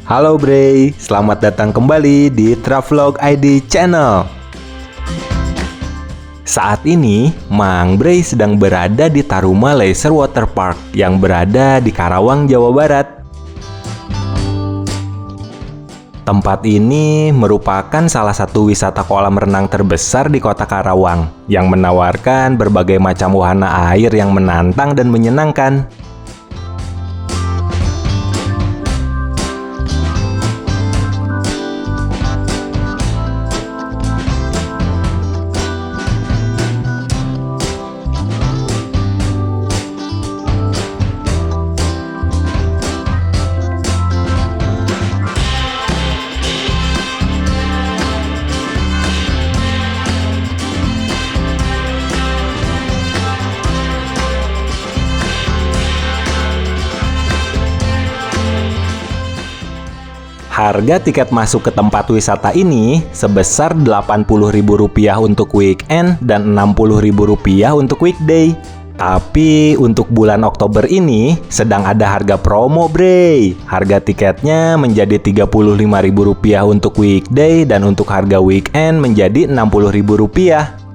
Halo Bray, selamat datang kembali di Travelog ID Channel. Saat ini, Mang Bray sedang berada di Taruma Leisure Water Park yang berada di Karawang, Jawa Barat. Tempat ini merupakan salah satu wisata kolam renang terbesar di kota Karawang yang menawarkan berbagai macam wahana air yang menantang dan menyenangkan. Harga tiket masuk ke tempat wisata ini sebesar Rp80.000 untuk weekend dan Rp60.000 untuk weekday. Tapi untuk bulan Oktober ini sedang ada harga promo, Bray. Harga tiketnya menjadi Rp35.000 untuk weekday dan untuk harga weekend menjadi Rp60.000.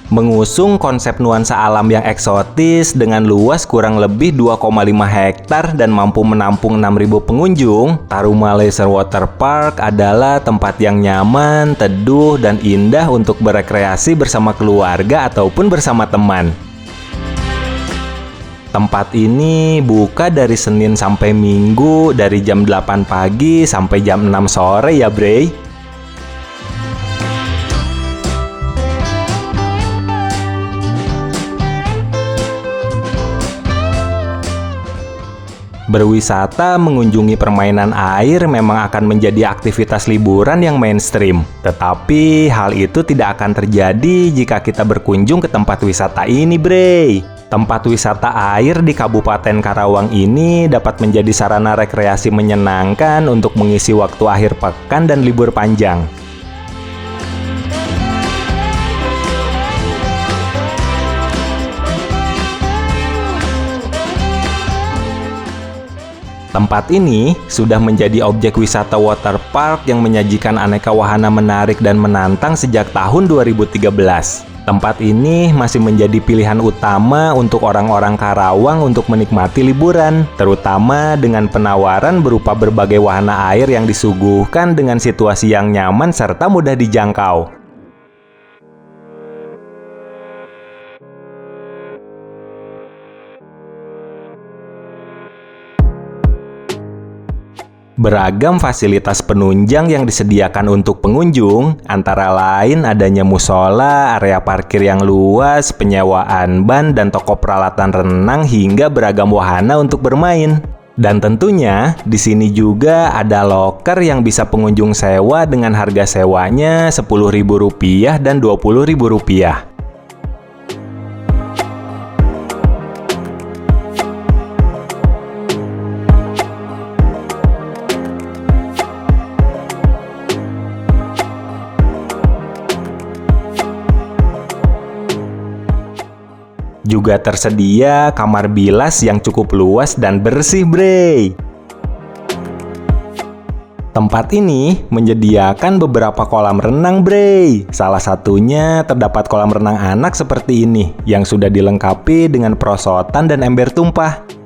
Mengusung konsep nuansa alam yang eksotis dengan luas kurang lebih 2,5 hektar dan mampu menampung 6.000 pengunjung, Taruma Leisure Water Park adalah tempat yang nyaman, teduh, dan indah untuk berekreasi bersama keluarga ataupun bersama teman. Tempat ini buka dari Senin sampai Minggu dari jam 8 pagi sampai jam 6 sore ya, Bray. Berwisata mengunjungi permainan air memang akan menjadi aktivitas liburan yang mainstream. Tetapi hal itu tidak akan terjadi jika kita berkunjung ke tempat wisata ini, Bray. Tempat wisata air di Kabupaten Karawang ini dapat menjadi sarana rekreasi menyenangkan untuk mengisi waktu akhir pekan dan libur panjang. Tempat ini sudah menjadi objek wisata water park yang menyajikan aneka wahana menarik dan menantang sejak tahun 2013. Tempat ini masih menjadi pilihan utama untuk orang-orang Karawang untuk menikmati liburan, terutama dengan penawaran berupa berbagai wahana air yang disuguhkan dengan situasi yang nyaman serta mudah dijangkau. Beragam fasilitas penunjang yang disediakan untuk pengunjung, antara lain adanya musola, area parkir yang luas, penyewaan ban, dan toko peralatan renang hingga beragam wahana untuk bermain. Dan tentunya, di sini juga ada loker yang bisa pengunjung sewa dengan harga sewanya Rp10.000 dan Rp20.000. Juga tersedia kamar bilas yang cukup luas dan bersih, Bray. Tempat ini menyediakan beberapa kolam renang, Bray. Salah satunya terdapat kolam renang anak seperti ini, yang sudah dilengkapi dengan perosotan dan ember tumpah.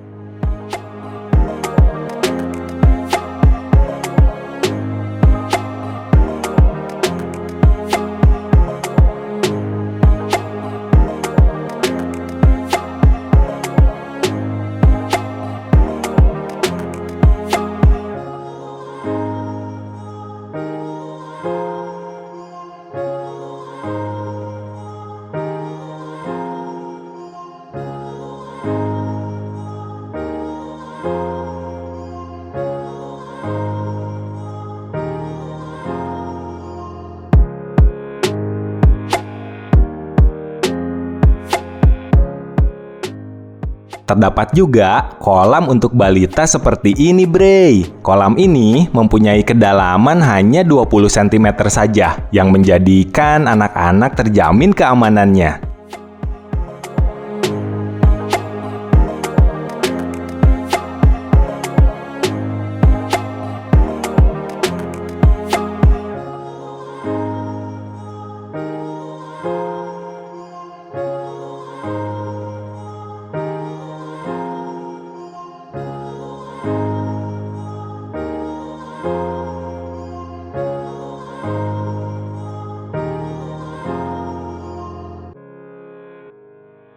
Terdapat juga kolam untuk balita seperti ini, Bray. Kolam ini mempunyai kedalaman hanya 20 cm saja, yang menjadikan anak-anak terjamin keamanannya.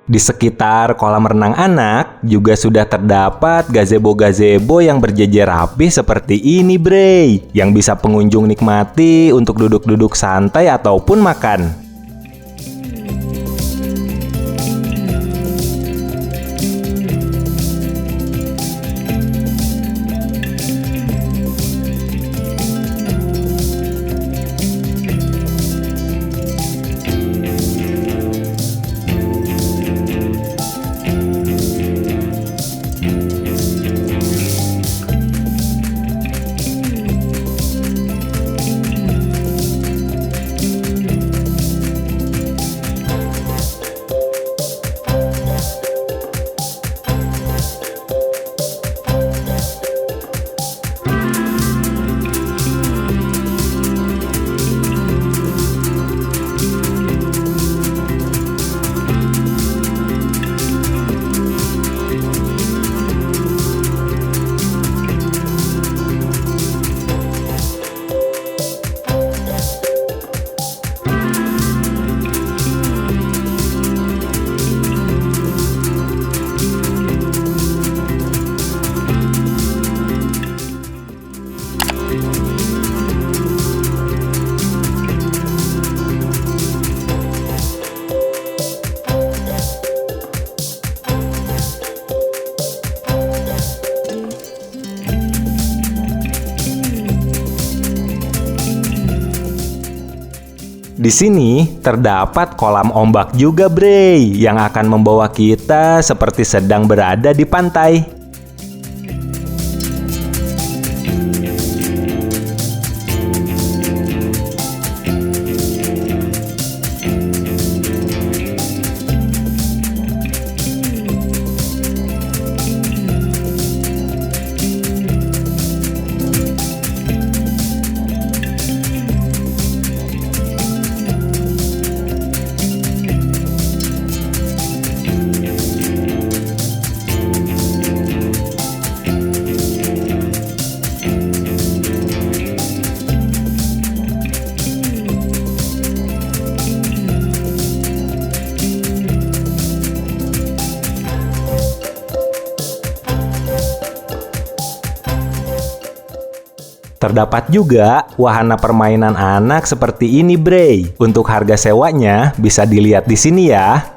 Di sekitar kolam renang anak juga sudah terdapat gazebo-gazebo yang berjejer rapi seperti ini, Bre, yang bisa pengunjung nikmati untuk duduk-duduk santai ataupun makan. Di sini terdapat kolam ombak juga, Bre, yang akan membawa kita seperti sedang berada di pantai. Terdapat juga wahana permainan anak seperti ini, Bre. Untuk harga sewanya bisa dilihat di sini ya.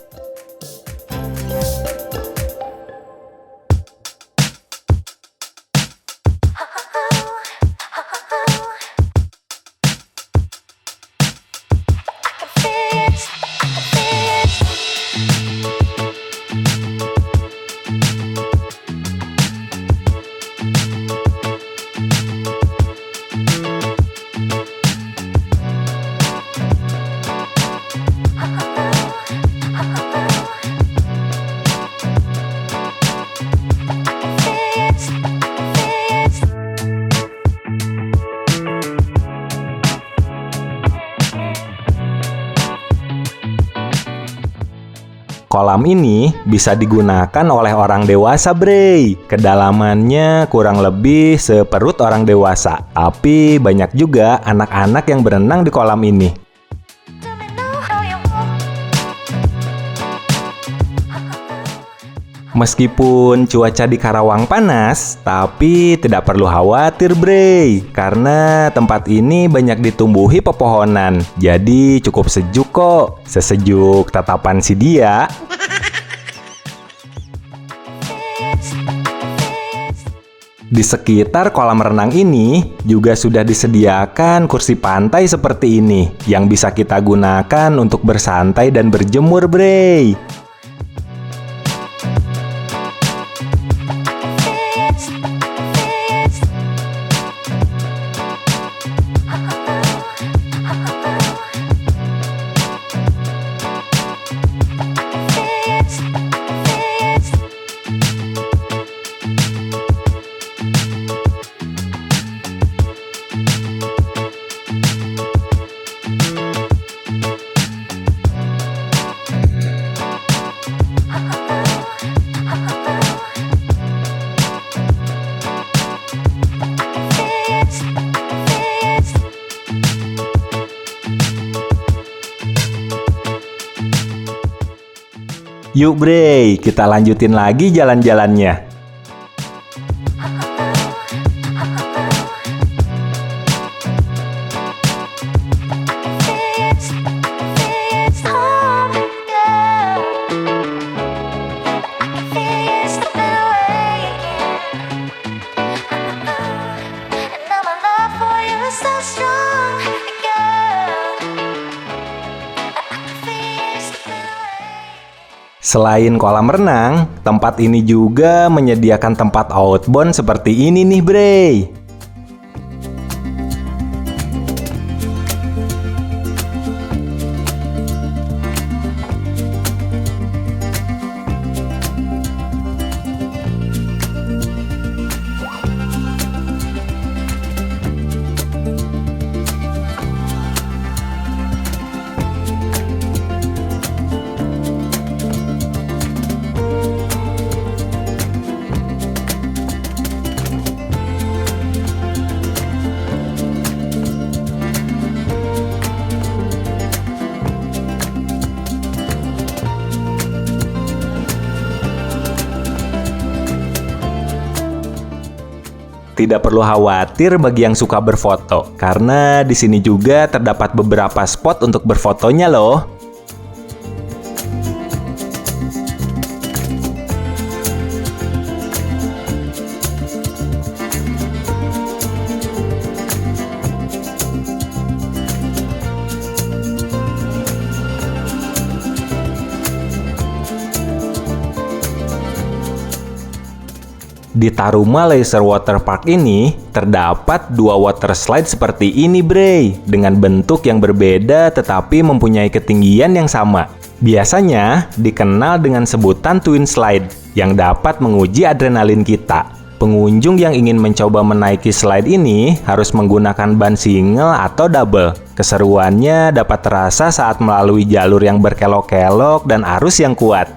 Kolam ini bisa digunakan oleh orang dewasa, Bre. Kedalamannya kurang lebih seperut orang dewasa. Tapi banyak juga anak-anak yang berenang di kolam ini. Meskipun cuaca di Karawang panas, tapi tidak perlu khawatir, Bre. Karena tempat ini banyak ditumbuhi pepohonan. Jadi cukup sejuk kok. Sesejuk tatapan si Dia. Di sekitar kolam renang ini juga sudah disediakan kursi pantai seperti ini yang bisa kita gunakan untuk bersantai dan berjemur, Bre. Yuk Bre, kita lanjutin lagi jalan-jalannya. Selain kolam renang, tempat ini juga menyediakan tempat outbound seperti ini nih Bre. Tidak perlu khawatir bagi yang suka berfoto, karena di sini juga terdapat beberapa spot untuk berfotonya loh. Di Taruma Leisure Water Park ini, terdapat 2 water slide seperti ini Bre, dengan bentuk yang berbeda tetapi mempunyai ketinggian yang sama. Biasanya dikenal dengan sebutan Twin Slide, yang dapat menguji adrenalin kita. Pengunjung yang ingin mencoba menaiki slide ini harus menggunakan ban single atau double. Keseruannya dapat terasa saat melalui jalur yang berkelok-kelok dan arus yang kuat.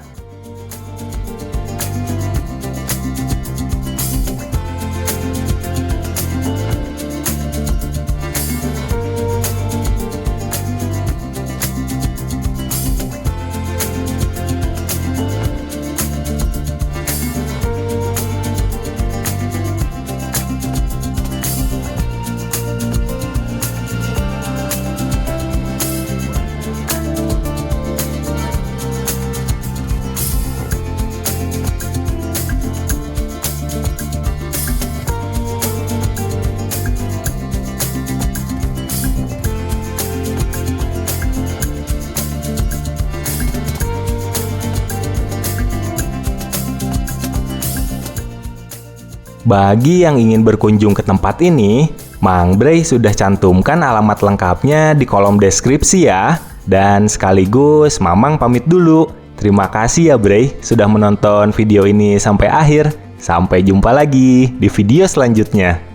Bagi yang ingin berkunjung ke tempat ini, Mang Bre sudah cantumkan alamat lengkapnya di kolom deskripsi ya. Dan sekaligus Mamang pamit dulu. Terima kasih ya Bre sudah menonton video ini sampai akhir. Sampai jumpa lagi di video selanjutnya.